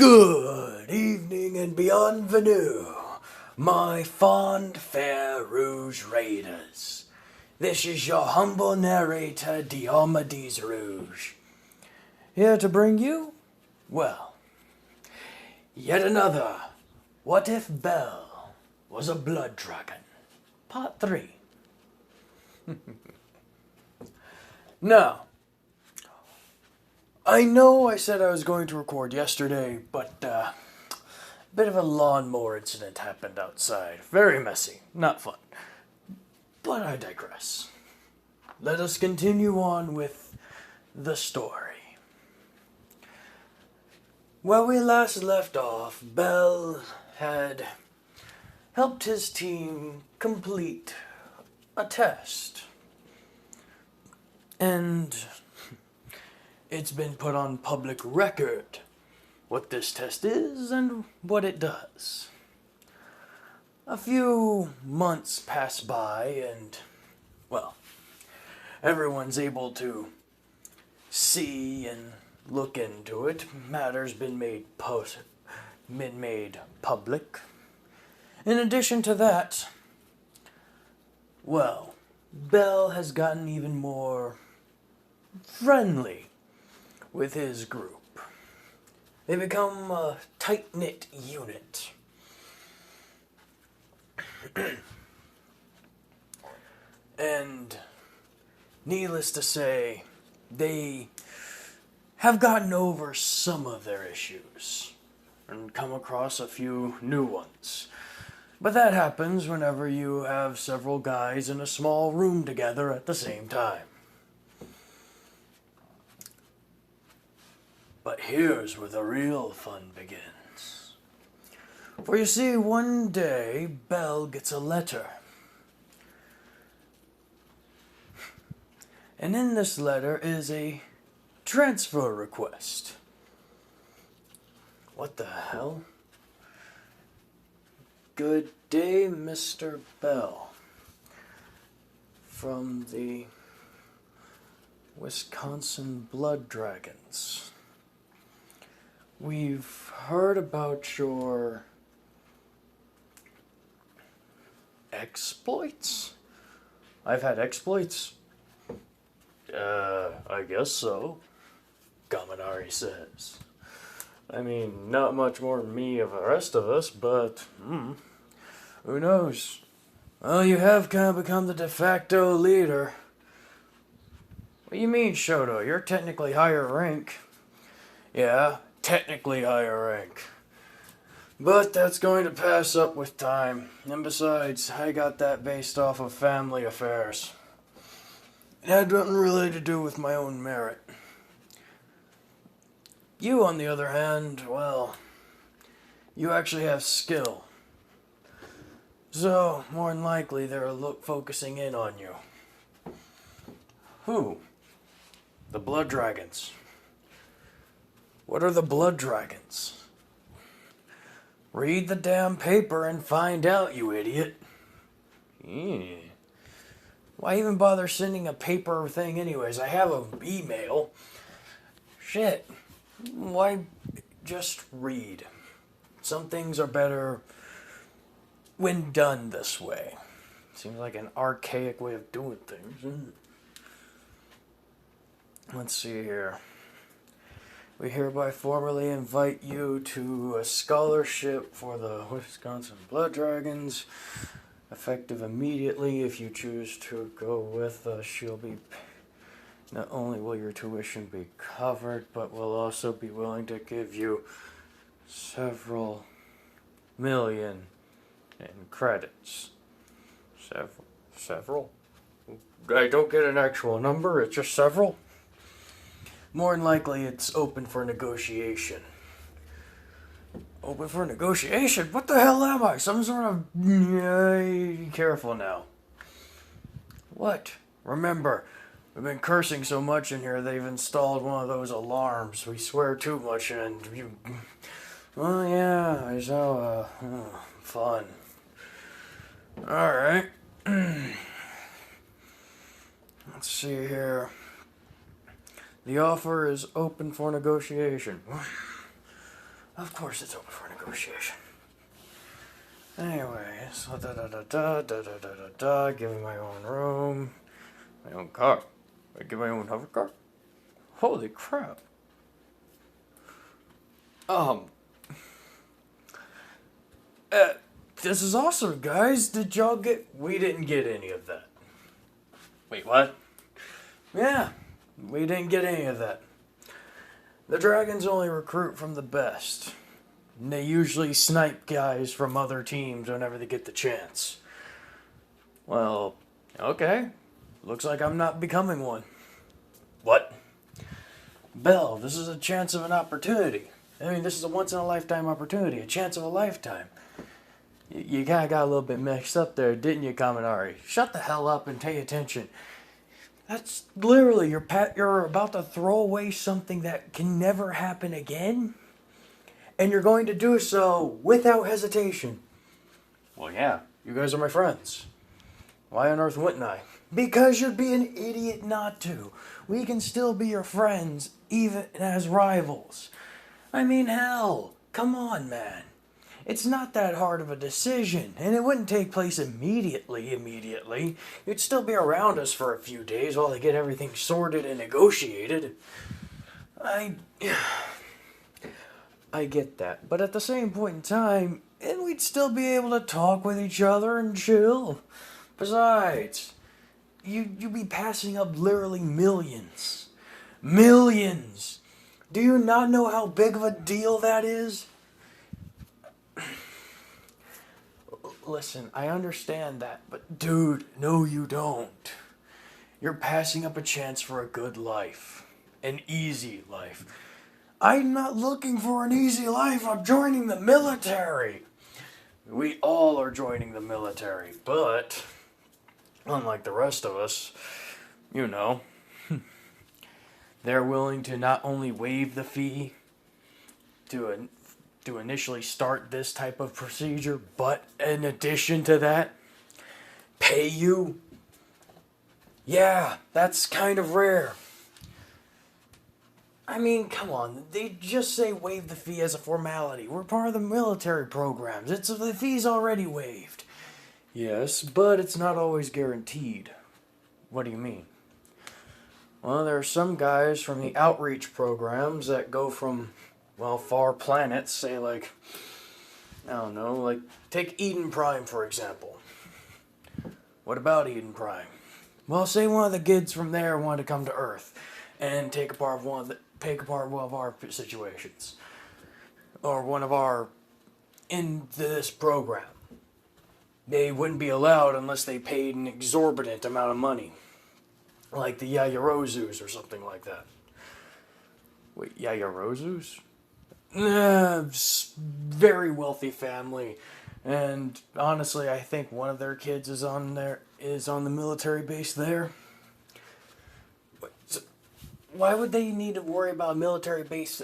Good evening and bienvenue, my fond fair Rouge Raiders. This is your humble narrator, Diomedes Rouge. Here to bring you, well, yet another What If Belle Was a Blood Dragon, Part 3. Now, I know I said I was going to record yesterday, but a bit of a lawnmower incident happened outside. Very messy, not fun. But I digress. Let us continue on with the story. Where we last left off, Bell had helped his team complete a test. And it's been put on public record what this test is and what it does. A few months pass by and, well, everyone's able to see and look into it. Matters been made public. In addition to that, well, Bell has gotten even more friendly with his group. They become a tight-knit unit. And needless to say, they have gotten over some of their issues and come across a few new ones. But that happens whenever you have several guys in a small room together at the same time. But here's where the real fun begins. For you see, one day, Bell gets a letter. And in this letter is a transfer request. What the hell? Good day, Mr. Bell. From the Wisconsin Blood Dragons. We've heard about your exploits? I've had exploits? I guess so, Gaminari says. I mean, not much more than me of the rest of us, but, who knows? Well, you have kind of become the de facto leader. What do you mean, Shoto? You're technically higher rank. Yeah, technically higher rank. But that's going to pass up with time. And besides, I got that based off of family affairs. It had nothing really to do with my own merit. You, on the other hand, well, you actually have skill. So, more than likely, they're focusing in on you. Who? The Blood Dragons. What are the Blood Dragons? Read the damn paper and find out, you idiot. Why even bother sending a paper thing anyways? I have an email. Shit. Why just read? Some things are better when done this way. Seems like an archaic way of doing things. Let's see here. We hereby formally invite you to a scholarship for the Wisconsin Blood Dragons. Effective immediately. If you choose to go with us, you'll be... Not only will your tuition be covered, but we'll also be willing to give you several million in credits. Several? I don't get an actual number, it's just several? More than likely, it's open for negotiation. Open for negotiation? What the hell am I? Some sort of... Be careful now. What? Remember, we've been cursing so much in here, they've installed one of those alarms. We swear too much and you... Oh yeah, I saw, fun. Alright. Let's see here. The offer is open for negotiation. Of course it's open for negotiation. Anyway, so give me my own room, my own car. I get my own hover car. Holy crap. This is awesome, guys. Did y'all get... We didn't get any of that. Wait, what? Yeah, we didn't get any of that. The Dragons only recruit from the best. And they usually snipe guys from other teams whenever they get the chance. Well, okay. Looks like I'm not becoming one. What? Belle, this is a chance of an opportunity. I mean, this is a once-in-a-lifetime opportunity. A chance of a lifetime. You kind of got a little bit mixed up there, didn't you, Kaminari? Shut the hell up and pay attention. That's literally, you're about to throw away something that can never happen again, and you're going to do so without hesitation. Well, yeah, you guys are my friends. Why on earth wouldn't I? Because you'd be an idiot not to. We can still be your friends, even as rivals. I mean, hell, come on, man. It's not that hard of a decision, and it wouldn't take place immediately. You'd still be around us for a few days while they get everything sorted and negotiated. I get that, but at the same point in time, and we'd still be able to talk with each other and chill. Besides, you'd be passing up literally millions. Millions! Do you not know how big of a deal that is? Listen, I understand that, but dude, no you don't. You're passing up a chance for a good life. An easy life. I'm not looking for an easy life, I'm joining the military. We all are joining the military, but unlike the rest of us, you know, they're willing to not only waive the fee to initially start this type of procedure, but in addition to that, pay you? Yeah, that's kind of rare. I mean, come on, they just say waive the fee as a formality. We're part of the military programs. The fee's already waived. Yes, but it's not always guaranteed. What do you mean? Well, there are some guys from the outreach programs that go from, well, far planets, say like, I don't know, like, take Eden Prime, for example. What about Eden Prime? Well, say one of the kids from there wanted to come to Earth and take a part of one of our situations. Or one of our, in this program. They wouldn't be allowed unless they paid an exorbitant amount of money. Like the Yayarozus or something like that. Wait, Yayarozus? Very wealthy family, and honestly, I think one of their kids is on the military base there. Why would they need to worry about a military base?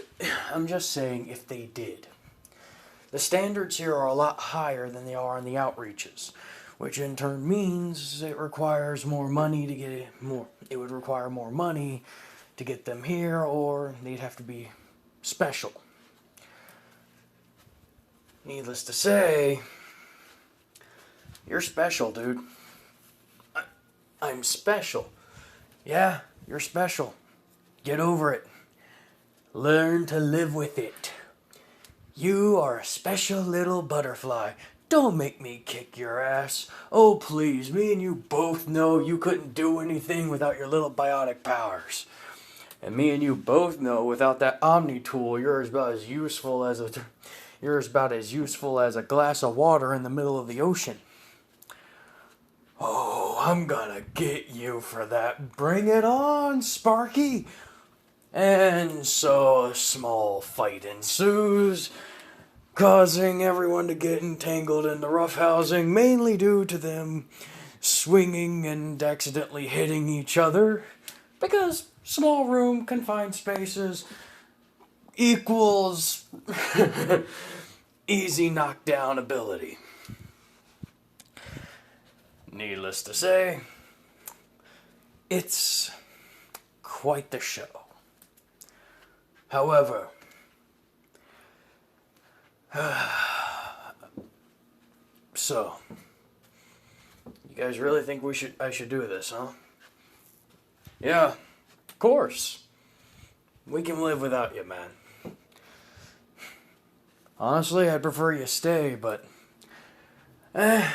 I'm just saying, if they did. The standards here are a lot higher than they are on the outreaches, which in turn means it requires more money to get it more. It would require more money to get them here, or they'd have to be special. Needless to say, you're special, dude. I'm special. Yeah, you're special. Get over it. Learn to live with it. You are a special little butterfly. Don't make me kick your ass. Oh, please, me and you both know you couldn't do anything without your little biotic powers. And me and you both know without that Omni tool, you're about as useful as a glass of water in the middle of the ocean. Oh, I'm gonna get you for that. Bring it on, Sparky. And so a small fight ensues, causing everyone to get entangled in the roughhousing, mainly due to them swinging and accidentally hitting each other, because small room, confined spaces equals easy knockdown ability. Needless to say, it's quite the show. However, So, you guys really think I should do this, huh? Yeah, of course. We can live without you, man. Honestly, I'd prefer you stay, but can't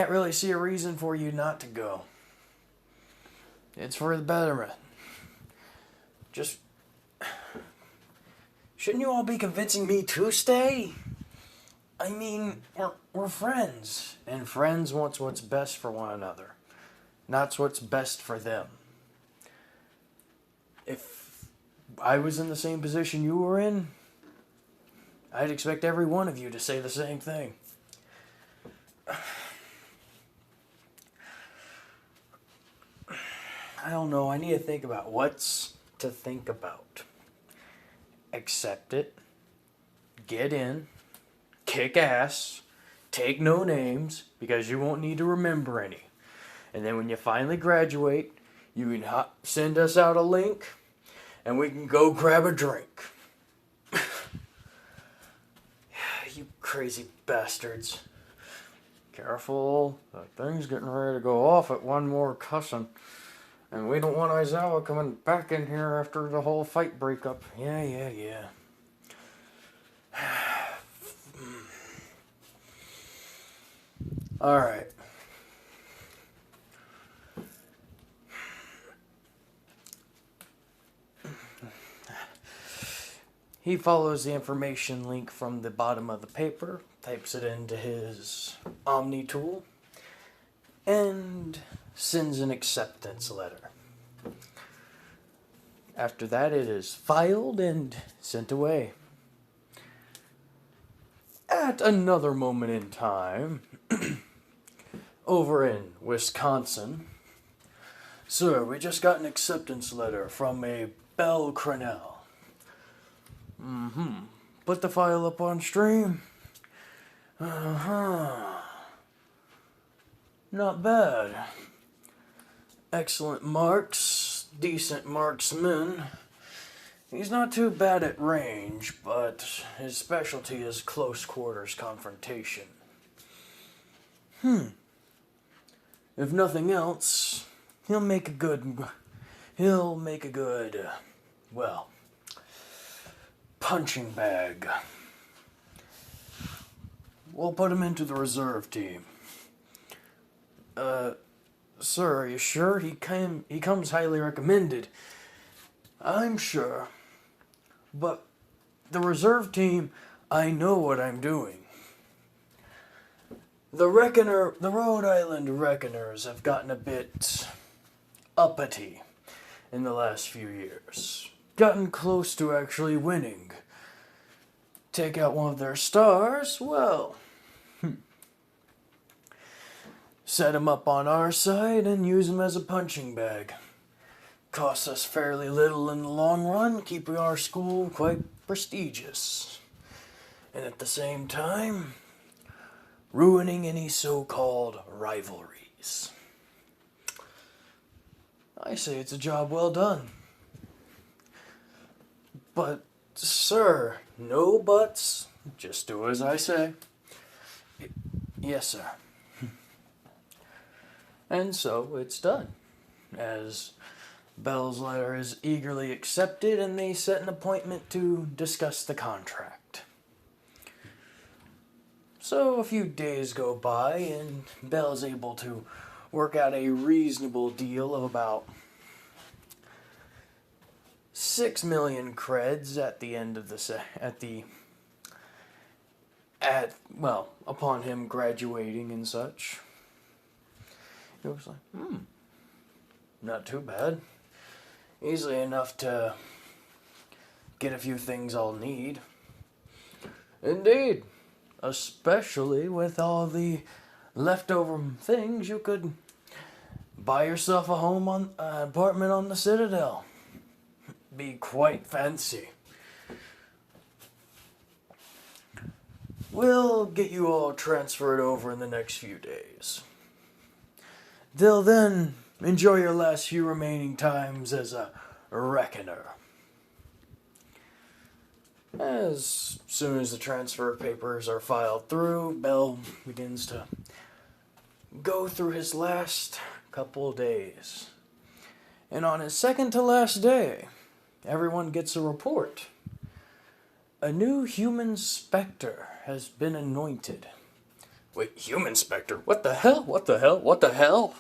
really see a reason for you not to go. It's for the betterment. Just shouldn't you all be convincing me to stay? I mean, we're friends, and friends want what's best for one another, not what's best for them. If I was in the same position you were in, I'd expect every one of you to say the same thing. I don't know, I need to think about what's to think about. Accept it, get in, kick ass, take no names, because you won't need to remember any. And then when you finally graduate, you can send us out a link, and we can go grab a drink. You crazy bastards. Careful, that thing's getting ready to go off at one more cussing. And we don't want Aizawa coming back in here after the whole fight breakup. Yeah. Alright. He follows the information link from the bottom of the paper, types it into his Omni tool, and sends an acceptance letter. After that, it is filed and sent away. At another moment in time, over in Wisconsin, sir, we just got an acceptance letter from a Belle Crenell. Put the file up on stream. Not bad. Excellent marks, decent marksman. He's not too bad at range, but his specialty is close quarters confrontation. If nothing else, he'll make a good, well, punching bag. We'll put him into the reserve team. Sir, are you sure? He comes highly recommended. I'm sure. But the reserve team, I know what I'm doing. The Rhode Island Reckoners have gotten a bit uppity in the last few years. Gotten close to actually winning. Take out one of their stars, well, set him up on our side and use him as a punching bag. Costs us fairly little in the long run, keeping our school quite prestigious. And at the same time, ruining any so-called rivalries. I say it's a job well done. But, sir, no buts. Just do as I say. Yes, sir. And so it's done. As Belle's letter is eagerly accepted, and they set an appointment to discuss the contract. So a few days go by, and Belle's able to work out a reasonable deal of about 6 million creds at the end of upon him graduating and such. It was like, not too bad. Easily enough to get a few things I'll need. Indeed. Especially with all the leftover things, you could buy yourself a apartment on the Citadel. Be quite fancy. We'll get you all transferred over in the next few days. Till then, enjoy your last few remaining times as a reckoner. As soon as the transfer papers are filed through, Bell begins to go through his last couple days. And on his second to last day, everyone gets a report. A new human specter has been anointed. Wait, human specter? What the hell? What the hell? What the hell?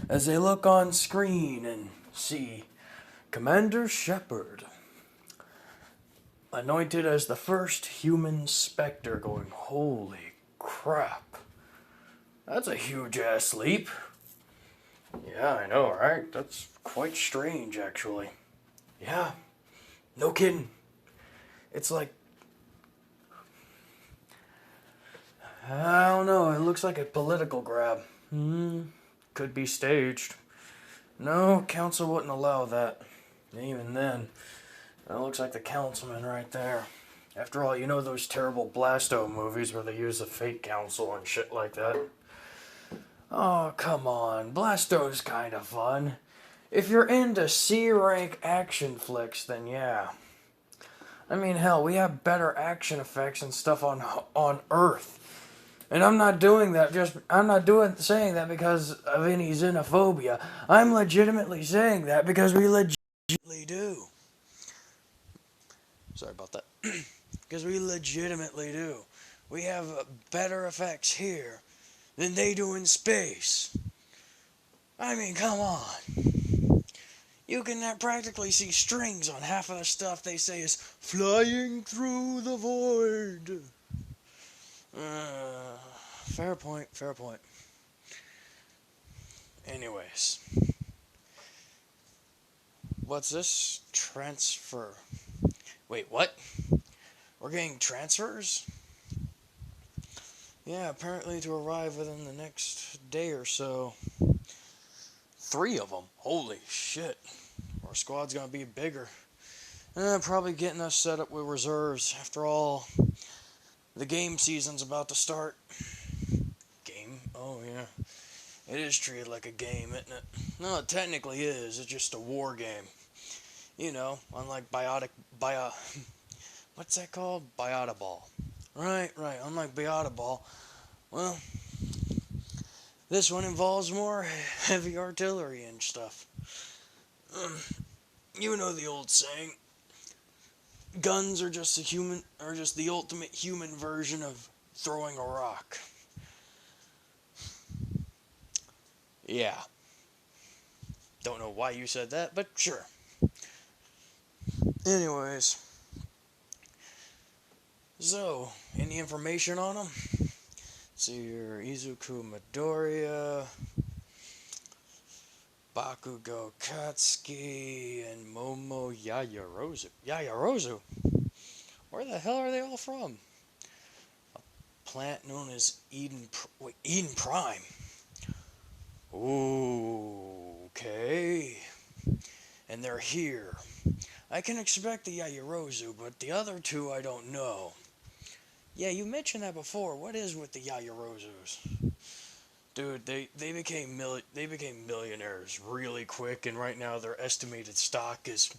As they look on screen and see Commander Shepard anointed as the first human specter, going, holy crap. That's a huge ass leap. Yeah, I know, right? That's quite strange, actually. Yeah, no kidding. It's like, I don't know, it looks like a political grab. Could be staged. No, council wouldn't allow that. Even then, that looks like the councilman right there. After all, you know those terrible Blasto movies where they use the fake council and shit like that? Oh, come on. Blasto's kind of fun. If you're into C-rank action flicks, then yeah. I mean, hell, we have better action effects and stuff on Earth. And I'm not saying that because of any xenophobia. I'm legitimately saying that because we legitimately do. Sorry about that. Because we legitimately do. We have better effects here than they do in space. I mean, come on. You can practically see strings on half of the stuff they say is flying through the void. Fair point, fair point. Anyways. What's this? Transfer. Wait, what? We're getting transfers? Yeah, apparently to arrive within the next day or so. 3 of them. Holy shit. Our squad's gonna be bigger. Probably getting us set up with reserves. After all, the game season's about to start. Game? Oh, yeah. It is treated like a game, isn't it? No, it technically is. It's just a war game. You know, unlike what's that called? Biota Ball. Right. Unlike Biota Ball, well, this one involves more heavy artillery and stuff. You know the old saying. Guns are just the ultimate human version of throwing a rock. Yeah. Don't know why you said that, but sure. Anyways. So, any information on them? See your Izuku Midoriya, Bakugo Katsuki, and Momo Yaoyorozu. Yaoyorozu? Where the hell are they all from? A plant known as Eden Prime. Ooh, okay. And they're here. I can expect the Yaoyorozu, but the other 2 I don't know. Yeah, you mentioned that before. What is with the Yaoyorozus? Dude, they became millionaires really quick, and right now their estimated stock is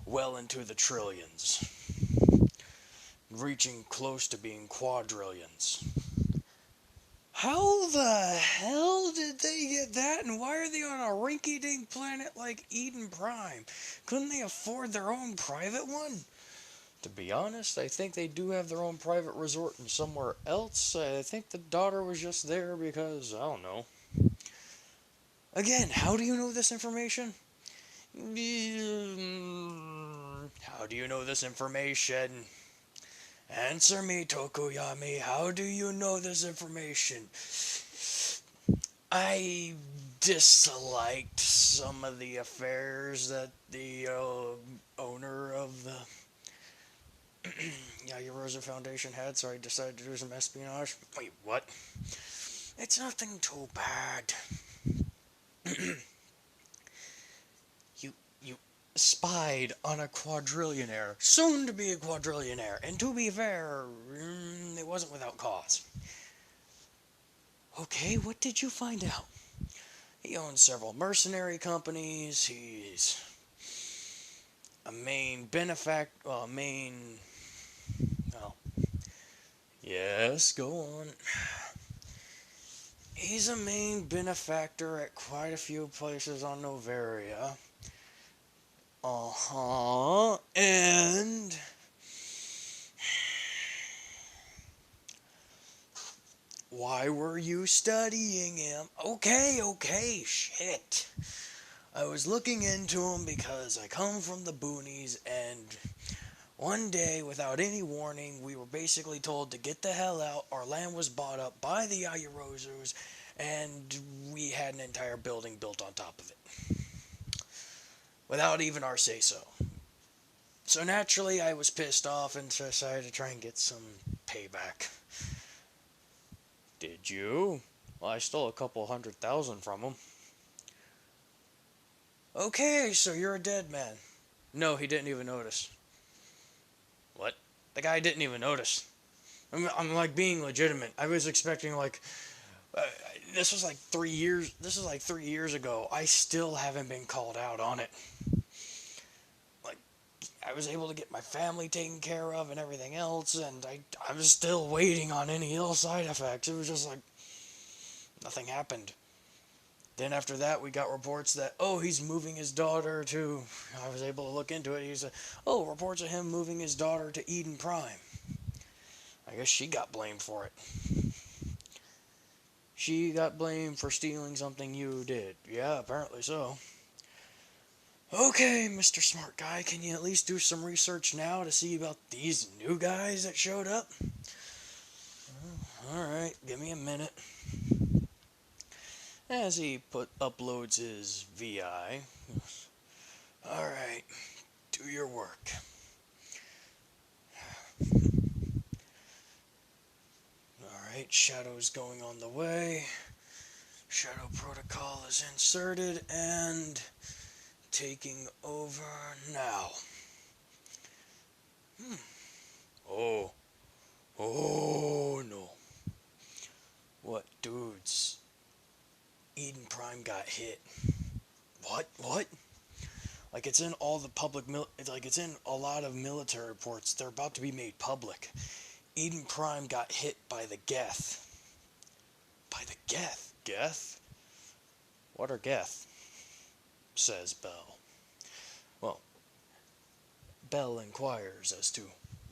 well into the trillions, reaching close to being quadrillions. How the hell did they get that, and why are they on a rinky-dink planet like Eden Prime? Couldn't they afford their own private one? To be honest, I think they do have their own private resort in somewhere else. I think the daughter was just there because, I don't know. Again, how do you know this information? How do you know this information? Answer me, Tokuyami. How do you know this information? I disliked some of the affairs that the owner of the Yaoyorozu Foundation had, so I decided to do some espionage. Wait, what? It's nothing too bad. You spied on a quadrillionaire, soon to be a quadrillionaire, and to be fair, it wasn't without cause. Okay, what did you find out? He owns several mercenary companies, he's a main benefactor, well, yes, go on. He's a main benefactor at quite a few places on Novaria. And why were you studying him? Okay, shit. I was looking into him because I come from the boonies, and one day, without any warning, we were basically told to get the hell out. Our land was bought up by the Yaoyorozus, and we had an entire building built on top of it. Without even our say-so. So naturally, I was pissed off and decided to try and get some payback. Did you? Well, I stole a couple 100,000 from him. Okay, so you're a dead man. No, he didn't even notice. What? The guy didn't even notice. I'm like being legitimate. I was expecting like this was like 3 years. This is like 3 years ago. I still haven't been called out on it. Like I was able to get my family taken care of and everything else, and I was still waiting on any ill side effects. It was just like nothing happened. Then after that, we got reports that, oh, he's moving his daughter to... I was able to look into it. He said, oh, reports of him moving his daughter to Eden Prime. I guess she got blamed for it. She got blamed for stealing something you did. Yeah, apparently so. Okay, Mr. Smart Guy, can you at least do some research now to see about these new guys that showed up? Alright, give me a minute. As he uploads his VI. Alright, do your work. Alright, Shadow's going on the way. Shadow Protocol is inserted and taking over now. Oh no. What, dudes? Eden Prime got hit. What? Like it's in all the public, like it's in a lot of military reports. They're about to be made public. Eden Prime got hit by the Geth. By the Geth? Geth? What are Geth? Says Bell. Well, Bell inquires as to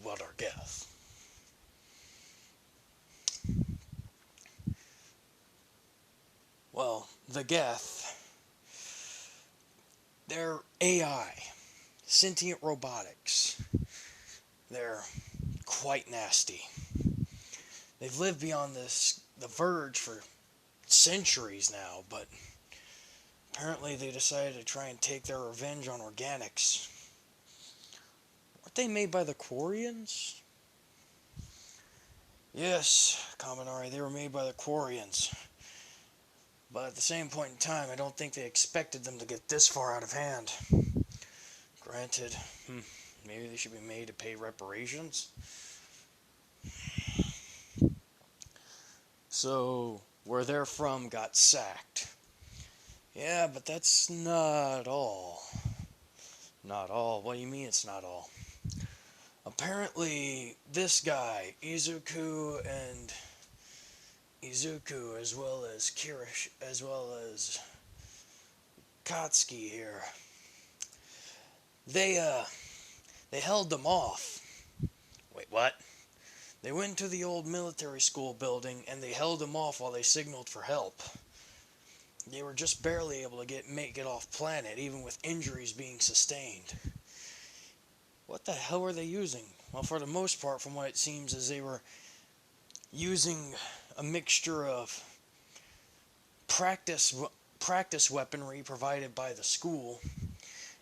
what are Geth. Well, the Geth, they're AI, sentient robotics. They're quite nasty. They've lived beyond the verge for centuries now, but apparently they decided to try and take their revenge on organics. Weren't they made by the Quarians? Yes, Kaminari, they were made by the Quarians. But at the same point in time, I don't think they expected them to get this far out of hand. Granted, maybe they should be made to pay reparations. So, where they're from got sacked. Yeah, but that's not all. Not all? What do you mean it's not all? Apparently, this guy, Izuku, as well as Kirish, as well as Katsuki here, they held them off. Wait, what? They went to the old military school building and they held them off while they signaled for help. They were just barely able to make it off planet, even with injuries being sustained. What the hell were they using? Well, for the most part, from what it seems, is they were using a mixture of practice weaponry provided by the school.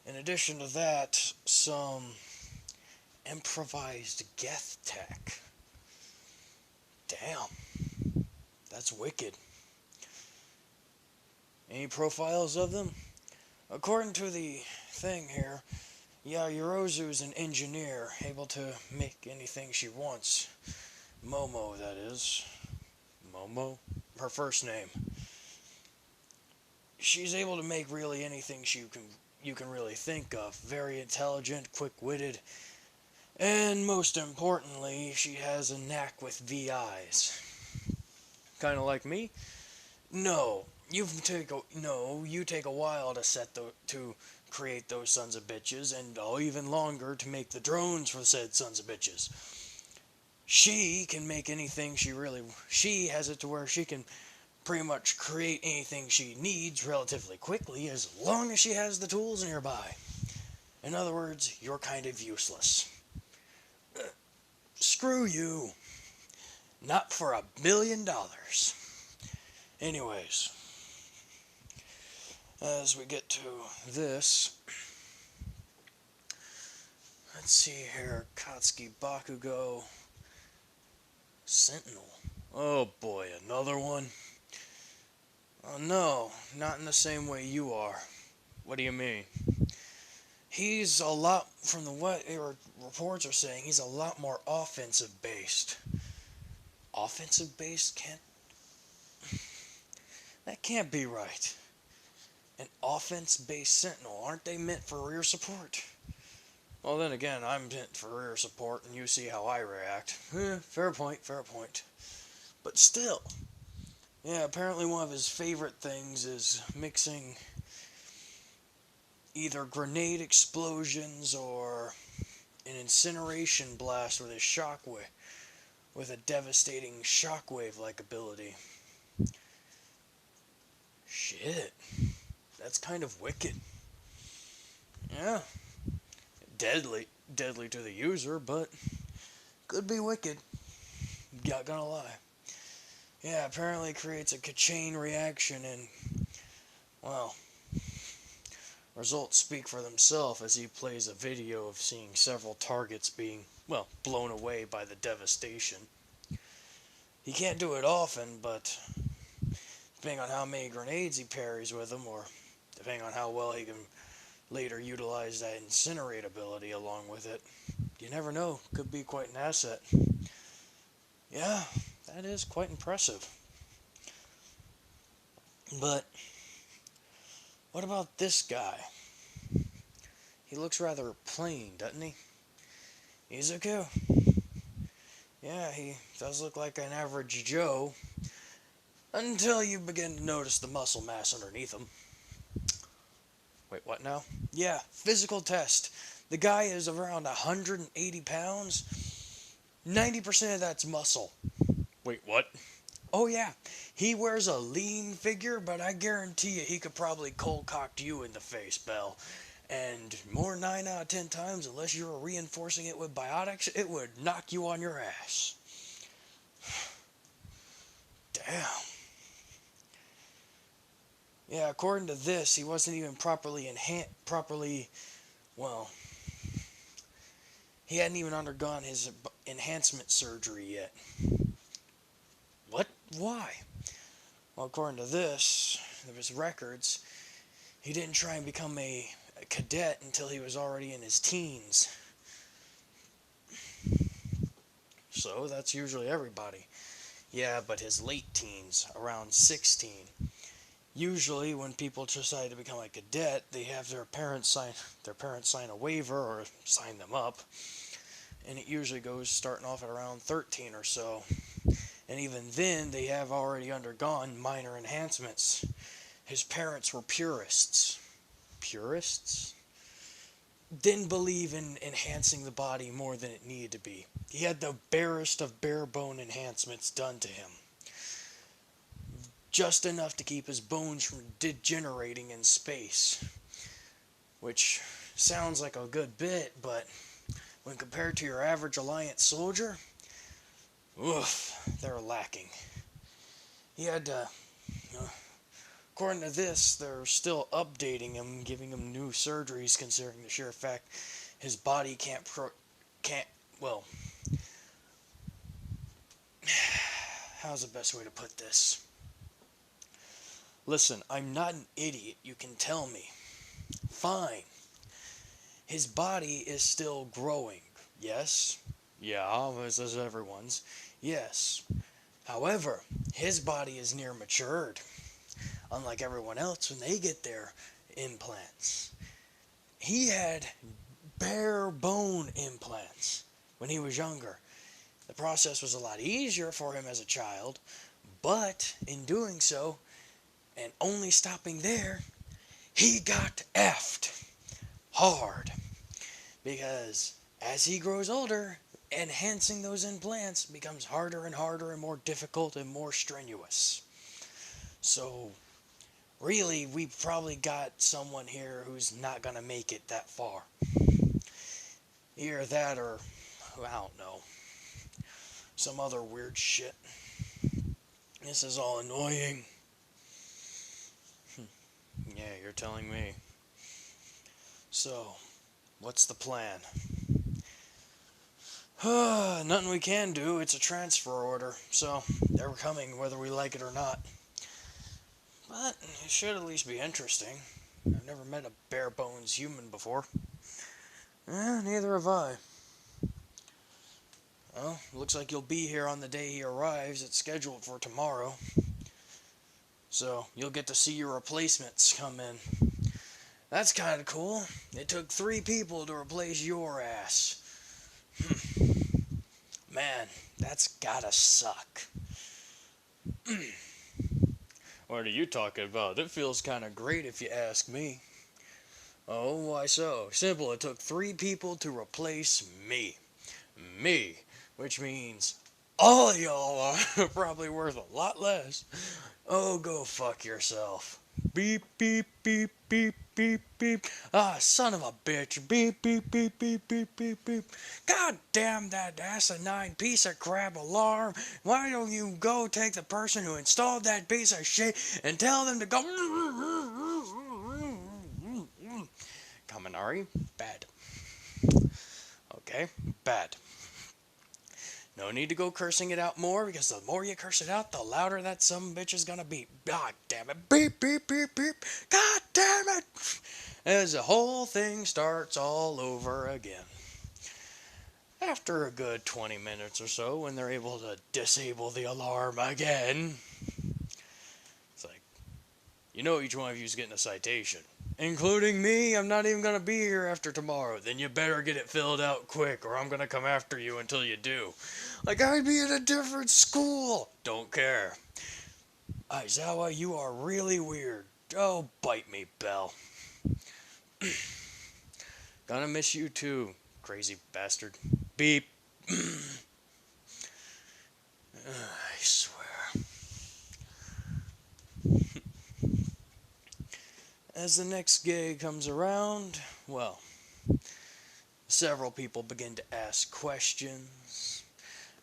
In addition to that, some improvised Geth tech. Damn. That's wicked. Any profiles of them? According to the thing here, Yaoyorozu's an engineer, able to make anything she wants. Momo, that is. Momo? Her first name. She's able to make really anything you can really think of. Very intelligent, quick-witted, and most importantly, she has a knack with VIs. Kind of like me? No, you take a while to to create those sons of bitches, and even longer to make the drones for said sons of bitches. She can make anything she has it to where she can pretty much create anything she needs relatively quickly as long as she has the tools nearby. In other words, you're kind of useless. Screw you. Not for $1 million. Anyways, as we get to this, let's see here. Katsuki Bakugo Sentinel. Oh boy, another one. Oh no, not in the same way you are. What do you mean? He's a lot, from the what reports are saying, he's a lot more offensive based. Offensive based? That can't be right. An offense based Sentinel, aren't they meant for rear support? Well, then again, I'm meant for rear support, and you see how I react. Fair point, fair point. But still, yeah, apparently one of his favorite things is mixing either grenade explosions or an incineration blast with his shockwave, with a devastating shockwave-like ability. Shit, that's kind of wicked. Yeah, deadly to the user, but could be wicked. Not gonna lie. Yeah, apparently creates a chain reaction, and well, results speak for themselves as he plays a video of seeing several targets being, well, blown away by the devastation. He can't do it often, but depending on how many grenades he parries with them, or depending on how well he can later utilize that incinerate ability along with it, you never know, could be quite an asset. Yeah, that is quite impressive. But what about this guy? He looks rather plain, doesn't he? Izuku? Yeah, he does look like an average Joe, until you begin to notice the muscle mass underneath him. Wait, what now? Yeah, physical test. The guy is around 180 pounds. 90% of that's muscle. Wait, what? Oh yeah, he wears a lean figure, but I guarantee you he could probably cold cock you in the face, Bell. And more 9 out of 10 times, unless you were reinforcing it with biotics, it would knock you on your ass. Damn. Yeah, according to this, he wasn't even well, he hadn't even undergone his enhancement surgery yet. What? Why? Well, according to this, there was records, he didn't try and become a cadet until he was already in his teens. So, that's usually everybody. Yeah, but his late teens, around 16. Usually, when people decide to become a cadet, they have their parents sign a waiver or sign them up, and it usually goes starting off at around 13 or so. And even then, they have already undergone minor enhancements. His parents were purists. Purists? Didn't believe in enhancing the body more than it needed to be. He had the barest of bare-bone enhancements done to him. Just enough to keep his bones from degenerating in space. Which sounds like a good bit, but when compared to your average Alliance soldier, oof, they're lacking. He had to, according to this, they're still updating him, giving him new surgeries, considering the sheer fact his body how's the best way to put this? Listen, I'm not an idiot, you can tell me. Fine. His body is still growing, yes? Yeah, as is everyone's. Yes. However, his body is near matured. Unlike everyone else when they get their implants. he had bare bone implants when he was younger. The process was a lot easier for him as a child, but in doing so, and only stopping there, he got effed hard. Because as he grows older, enhancing those implants becomes harder and harder and more difficult and more strenuous. So, really, we probably got someone here who's not gonna make it that far. Either that or, I don't know, some other weird shit. This is all annoying. Yeah, you're telling me. So, what's the plan? Nothing we can do. It's a transfer order, so they're coming whether we like it or not. But it should at least be interesting. I've never met a bare bones human before. Neither have I. Well, looks like you'll be here on the day he arrives. It's scheduled for tomorrow. So you'll get to see your replacements come in. That's kind of cool. It took 3 people to replace your ass. Man, that's gotta suck. What are you talking about? It feels kind of great if you ask me. Oh, why so? Simple, it took 3 people to replace me. Me, which means all of y'all are probably worth a lot less. Oh, go fuck yourself. Beep, beep, beep, beep, beep, beep. Ah, son of a bitch. Beep, beep, beep, beep, beep, beep, beep. God damn that asinine piece of crap alarm. Why don't you go take the person who installed that piece of shit and tell them to go... Kaminari, bad. Okay, bad. No need to go cursing it out more, because the more you curse it out, the louder that some bitch is gonna be. God damn it. Beep, beep, beep, beep. God damn it. As the whole thing starts all over again. After a good 20 minutes or so, when they're able to disable the alarm again, it's like, you know each one of you is getting a citation. Including me, I'm not even gonna be here after tomorrow. Then you better get it filled out quick, or I'm gonna come after you until you do. Like I'd be in a different school. Don't care. Aizawa, you are really weird. Oh, bite me, Belle. Gonna miss you too, crazy bastard. Beep. I swear. As the next gig comes around, well, several people begin to ask questions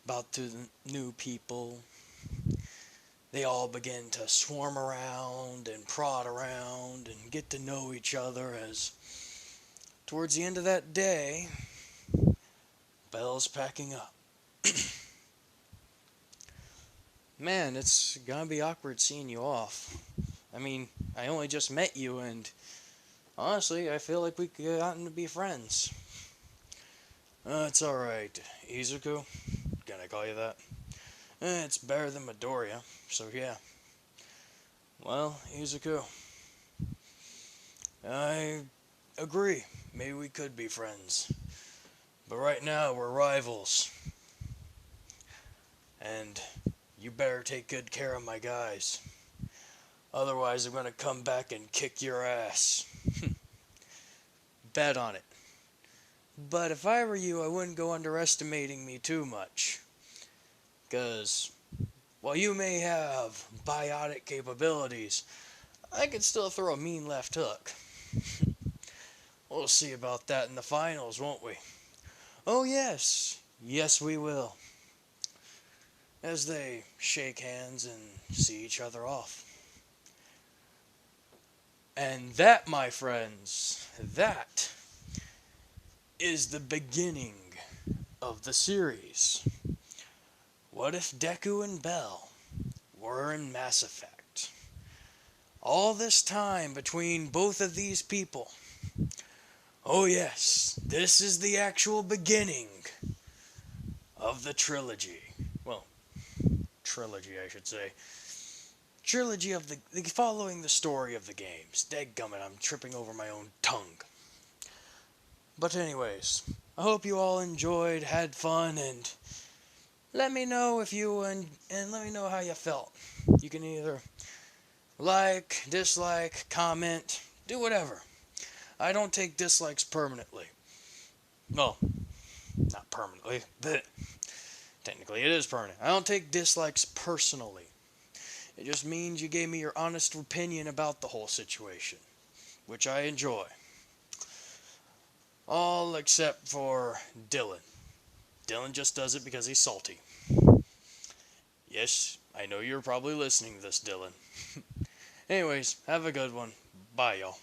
about the new people. They all begin to swarm around and prod around and get to know each other as, towards the end of that day, Belle's packing up. Man, it's gonna be awkward seeing you off. I mean, I only just met you, and honestly, I feel like we could get out to be friends. It's alright. Izuku? Can I call you that? It's better than Midoriya, so yeah. Well, Izuku, I agree. Maybe we could be friends. But right now, we're rivals. And you better take good care of my guys. Otherwise, I'm gonna come back and kick your ass. Bet on it. But if I were you, I wouldn't go underestimating me too much. 'Cause while you may have biotic capabilities, I could still throw a mean left hook. We'll see about that in the finals, won't we? Oh yes, yes we will. As they shake hands and see each other off. And that, my friends, that is the beginning of the series. What if Deku and Belle were in Mass Effect? All this time between both of these people. Oh yes, this is the actual beginning of the trilogy. Well, trilogy I should say. Trilogy of the following the story of the games. Dadgummit, I'm tripping over my own tongue. But anyways, I hope you all enjoyed, had fun, and let me know if you and let me know how you felt. You can either like, dislike, comment, do whatever. I don't take dislikes permanently. Well, not permanently, but technically it is permanent. I don't take dislikes personally. It just means you gave me your honest opinion about the whole situation, which I enjoy. All except for Dylan. Dylan just does it because he's salty. Yes, I know you're probably listening to this, Dylan. Anyways, have a good one. Bye, y'all.